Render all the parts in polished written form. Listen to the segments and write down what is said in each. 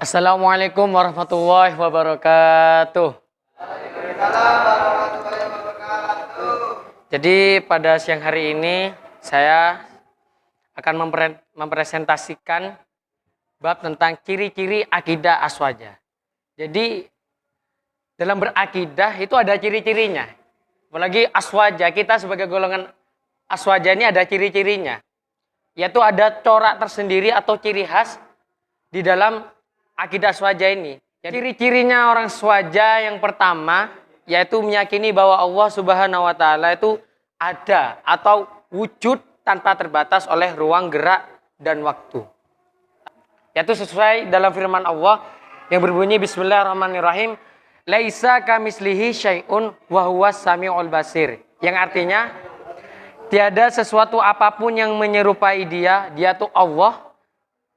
Assalamualaikum warahmatullahi wabarakatuh. Jadi pada siang hari ini saya akan mempresentasikan bab tentang ciri-ciri akidah aswaja. Jadi dalam berakidah itu ada ciri-cirinya. Apalagi aswaja, kita sebagai golongan aswaja ini ada ciri-cirinya. Yaitu ada corak tersendiri atau ciri khas di dalam akidah aswaja ini. Jadi ciri-cirinya orang aswaja yang pertama yaitu meyakini bahwa Allah Subhanahu wa taala itu ada atau wujud tanpa terbatas oleh ruang gerak dan waktu. Yaitu sesuai dalam firman Allah yang berbunyi Bismillahirrahmanirrahim, laisa kamislihi syai'un wa huwas samiul basir. Yang artinya tiada sesuatu apapun yang menyerupai dia tuh Allah,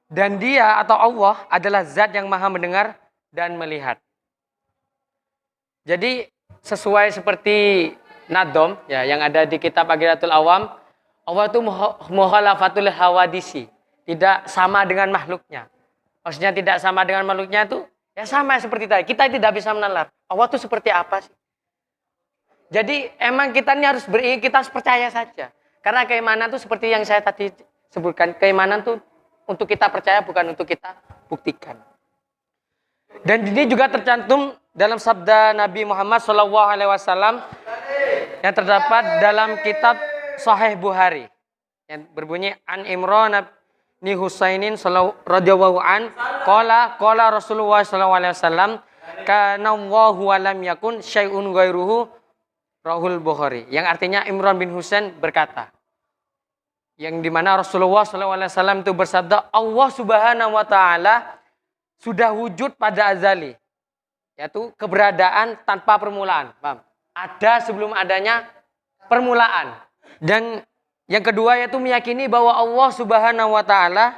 dan dia atau Allah adalah zat yang maha mendengar dan melihat. Jadi sesuai seperti Nadom ya yang ada di kitab Aqidatul Awam, Allah itu mukhalafatul hawadisi, tidak sama dengan makhluknya. Maksudnya tidak sama dengan makhluknya itu ya sama seperti tadi. Kita tidak bisa menalar Allah itu seperti apa sih. Jadi emang kita ini kita harus percaya saja. Karena keimanan itu seperti yang saya tadi sebutkan, keimanan itu untuk kita percaya bukan untuk kita buktikan. Dan ini juga tercantum dalam sabda Nabi Muhammad SAW yang terdapat dalam kitab Sahih Bukhari yang berbunyi An Imran bin Husainin radhiyallahu an qala Rasulullah SAW kana Allahu wa lam yakun syai'un ghairuhu rahul Bukhari. Yang artinya Imran bin Husain berkata, yang dimana Rasulullah SAW itu bersabda, Allah Subhanahu wa taala sudah wujud pada azali, yaitu keberadaan tanpa permulaan. Paham? Ada sebelum adanya permulaan. Dan yang kedua yaitu meyakini bahwa Allah Subhanahu wa taala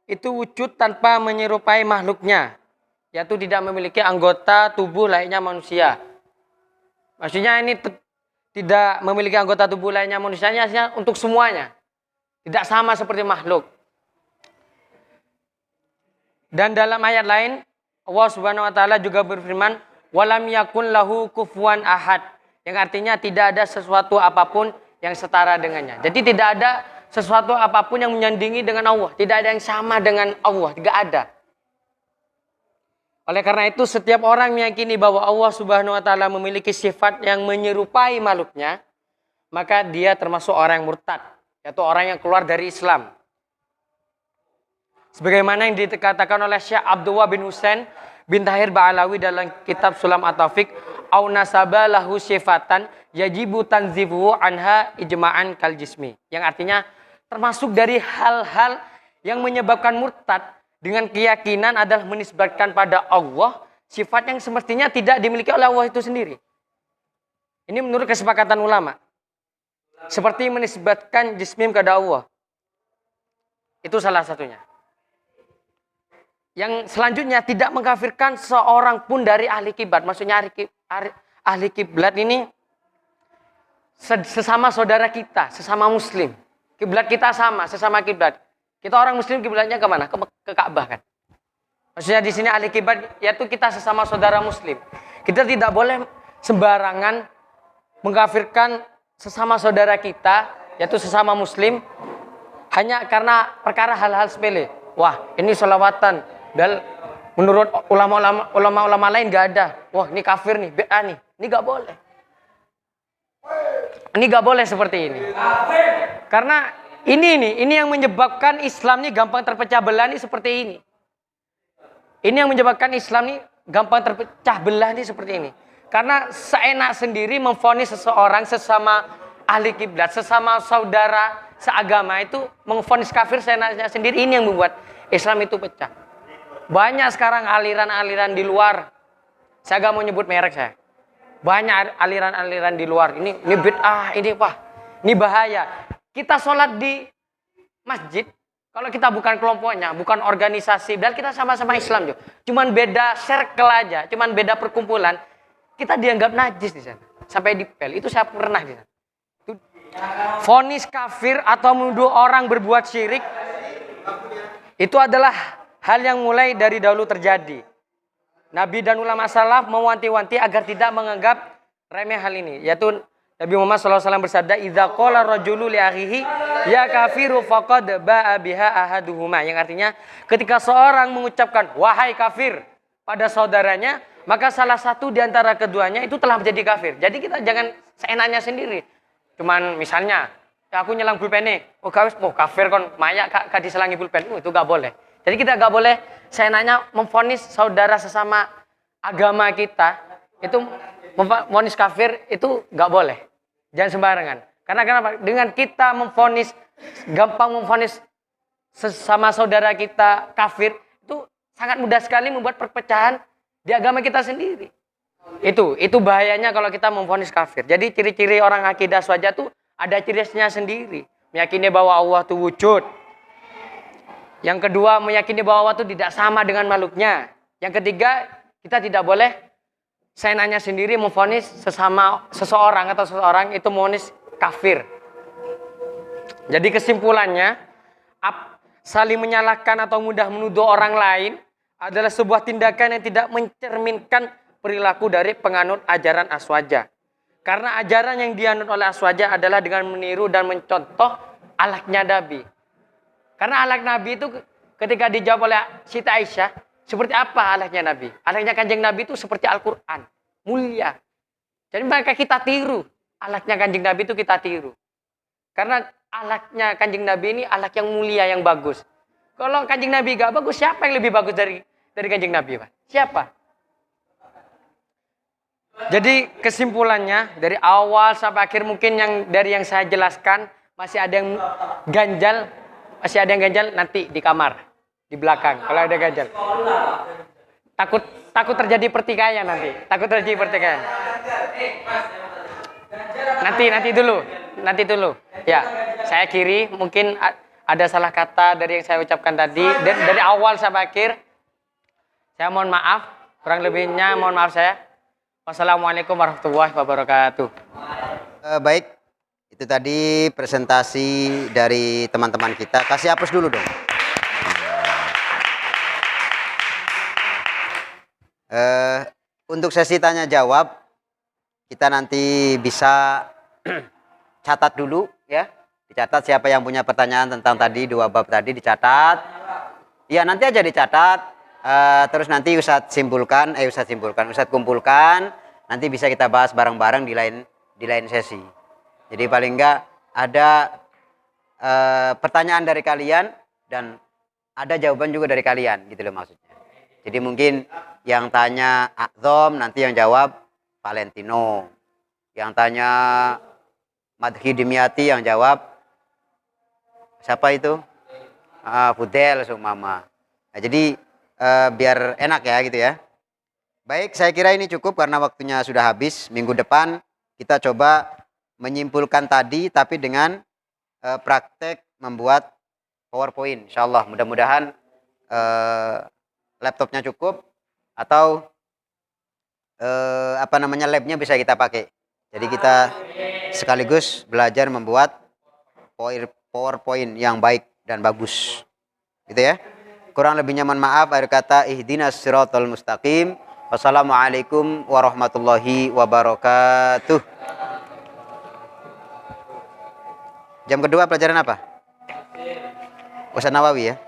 itu wujud tanpa menyerupai makhluknya, yaitu tidak memiliki anggota tubuh layaknya manusia. Maksudnya ini tidak memiliki anggota tubuh layaknya manusianya untuk semuanya. Tidak sama seperti makhluk. Dan dalam ayat lain Allah Subhanahu wa taala juga berfirman, "Walam yakun lahu kufuwan ahad." Yang artinya tidak ada sesuatu apapun yang setara dengannya. Jadi tidak ada sesuatu apapun yang menyandingi dengan Allah. Tidak ada yang sama dengan Allah. Tidak ada. Oleh karena itu setiap orang meyakini bahwa Allah Subhanahu wa taala memiliki sifat yang menyerupai makhluknya, maka dia termasuk orang yang murtad, yaitu orang yang keluar dari Islam. Sebagaimana yang dikatakan oleh Syekh Abdullah bin Husain bin Tahir Ba'alawi dalam kitab Sulam At-Tafiq, au nasaba lahu sifatan yajibu tanzifuhu anha ijma'an kal jismi. Yang artinya termasuk dari hal-hal yang menyebabkan murtad dengan keyakinan adalah menisbatkan pada Allah sifat yang semestinya tidak dimiliki oleh Allah itu sendiri. Ini menurut kesepakatan ulama. Seperti menisbatkan jismim kepada Allah. Itu salah satunya. Yang selanjutnya tidak mengkafirkan seorang pun dari ahli kiblat. Maksudnya ahli kiblat ini sesama saudara kita, sesama muslim. Kiblat kita sama, sesama kiblat. Kita orang muslim kiblatnya kemana? Ke Ka'bah kan. Maksudnya di sini ahli kiblat yaitu kita sesama saudara muslim. Kita tidak boleh sembarangan mengkafirkan sesama saudara kita, yaitu sesama muslim, hanya karena perkara hal-hal sepele. Wah, ini sholawatan. Dan menurut ulama-ulama lain gak ada. Wah, ini kafir nih, bid'ah nih. Ini gak boleh. Ini gak boleh seperti ini. Karena ini yang menyebabkan Islam ini gampang terpecah belah nih seperti ini. Ini yang menyebabkan Islam ini gampang terpecah belah nih seperti ini. Karena seenak sendiri memvonis seseorang sesama ahli kiblat, sesama saudara seagama itu memvonis kafir seenaknya sendiri. Ini yang membuat Islam itu pecah. Banyak sekarang aliran-aliran di luar. Saya gak mau nyebut merek saya. Banyak aliran-aliran di luar. Ini bid'ah, ini wah, ini bahaya. Kita sholat di masjid, kalau kita bukan kelompoknya, bukan organisasi, dan kita sama-sama Islam juga. Cuman beda circle aja, cuman beda perkumpulan. Kita dianggap najis di sana. Sampai dipel. Itu saya pernah di sana. Vonis kafir atau menuduh orang berbuat syirik itu adalah hal yang mulai dari dahulu terjadi. Nabi dan ulama salaf mewanti-wanti agar tidak menganggap remeh hal ini, yaitu Nabi Muhammad SAW bersabda, "Idza qala rajulu li akhihi ya kafiru faqad ba'a biha ahaduhuma." Yang artinya, ketika seorang mengucapkan wahai kafir pada saudaranya, maka salah satu di antara keduanya itu telah menjadi kafir. Jadi kita jangan seenaknya sendiri. Cuman misalnya, ya aku nyelang pulpen nih, oh kafir kon, maya kak diselangi pulpen, itu gak boleh. Jadi kita gak boleh seenaknya memvonis saudara sesama agama kita, itu memvonis kafir itu gak boleh. Jangan sembarangan. Karena kenapa? Dengan kita gampang memvonis sesama saudara kita kafir, itu sangat mudah sekali membuat perpecahan di agama kita sendiri. Itu bahayanya kalau kita memvonis kafir. Jadi ciri-ciri orang akidah aswaja tuh ada cirinya sendiri. Meyakini bahwa Allah itu wujud. Yang kedua, meyakini bahwa Allah itu tidak sama dengan makhluknya. Yang ketiga, kita tidak boleh seenaknya sendiri memvonis seseorang itu memvonis kafir. Jadi kesimpulannya, saling menyalahkan atau mudah menuduh orang lain adalah sebuah tindakan yang tidak mencerminkan perilaku dari penganut ajaran aswaja. Karena ajaran yang dianut oleh aswaja adalah dengan meniru dan mencontoh akhlaknya Nabi. Karena akhlak Nabi itu ketika dijawab oleh Siti Aisyah, seperti apa akhlaknya Nabi? Akhlaknya Kanjeng Nabi itu seperti Al-Quran, mulia. Jadi maka kita tiru. Akhlaknya Kanjeng Nabi itu kita tiru. Karena akhlaknya Kanjeng Nabi ini akhlak yang mulia, yang bagus. Kalau Kanjeng Nabi gak bagus, siapa yang lebih bagus dari Kanjeng Nabi, Pak? Siapa? Jadi kesimpulannya dari awal sampai akhir mungkin yang saya jelaskan masih ada yang ganjal nanti di kamar di belakang kalau ada ganjal. Takut terjadi pertikaian nanti. Nanti dulu. Ya, saya kiri mungkin ada salah kata dari yang saya ucapkan tadi dari awal sampai akhir. Saya mohon maaf, kurang lebihnya mohon maaf saya. Wassalamualaikum warahmatullahi wabarakatuh. Baik, itu tadi presentasi dari teman-teman kita. Kasih hapus dulu dong. Untuk sesi tanya jawab, kita nanti bisa catat dulu ya. Dicatat siapa yang punya pertanyaan tentang tadi 2 bab tadi dicatat. Ya nanti aja dicatat. Terus nanti Ustadz kumpulkan, nanti bisa kita bahas bareng-bareng di lain sesi. Jadi paling enggak ada pertanyaan dari kalian dan ada jawaban juga dari kalian, gitu loh maksudnya. Jadi mungkin yang tanya Akzom, nanti yang jawab Valentino. Yang tanya Madhi Dimyati, yang jawab siapa itu? Fudel Sumama. Nah, jadi biar enak ya gitu ya. Baik, saya kira ini cukup karena waktunya sudah habis. Minggu depan kita coba menyimpulkan tadi tapi dengan praktek membuat PowerPoint. Insyaallah mudah-mudahan laptopnya cukup atau labnya bisa kita pakai. Jadi kita sekaligus belajar membuat PowerPoint yang baik dan bagus. Gitu ya. Kurang lebihnya mohon maaf. Akhir kata ihdinas siratal mustaqim. Wassalamualaikum warahmatullahi wabarakatuh. Jam kedua pelajaran apa? Ustaz Nawawi ya.